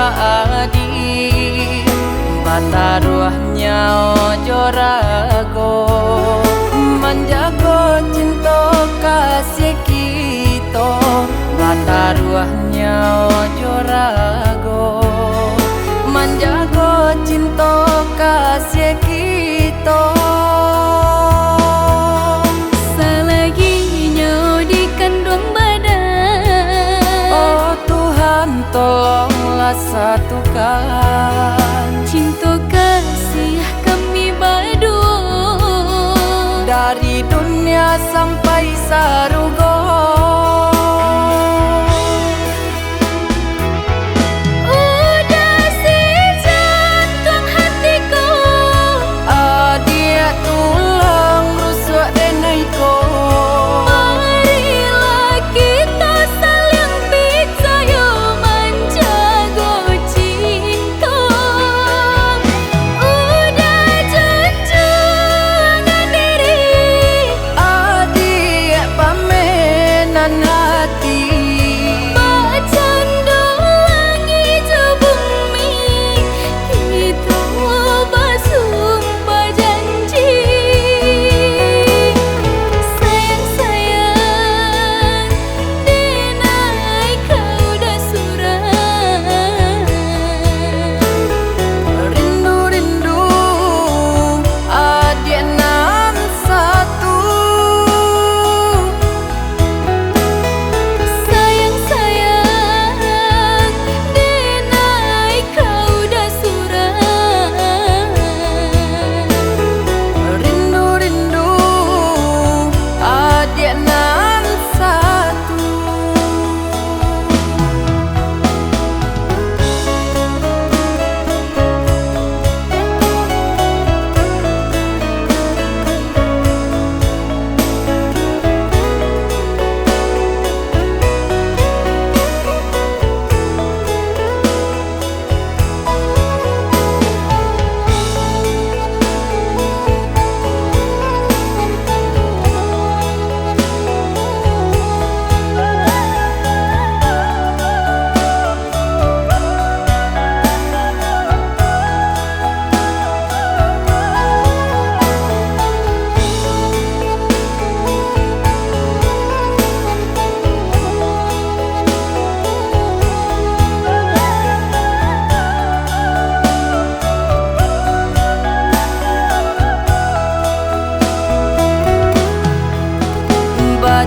adi bataruahnya ojo rago menjago cinta kasih kita bataruahnya ojo rago menjago cinta kasih kita. Tolonglah satukan cinta kasih kami berdua dari dunia sampai sarugo. Udah si jantung hatiku Adia tulang rusuk denaiku. Marilah kita saling percaya menjaga cinta. Udah junjungan diri Adia pamenan hati bercanda langit bumi kita bersumpah janji. Sayang-sayang denai kau dah surah. rindu-rindu Adia nan satu. Sayang-sayang denai kau dah surah. Rindu-rindu Adia nan satu.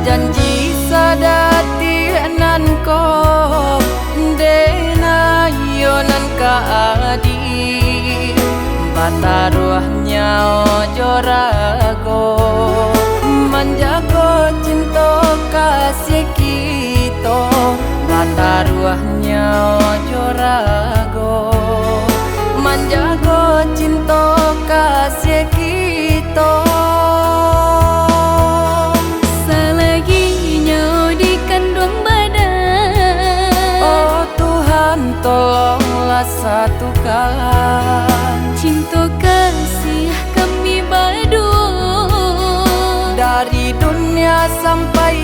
Janji sadati nan ko dena yonan ka adi bataruahnya ojo rago menjago cinta kasih kita bataruahnya ojo rago menjago cinta kasih kita. Tolonglah satukan cinta kasih kami berdua dari dunia sampai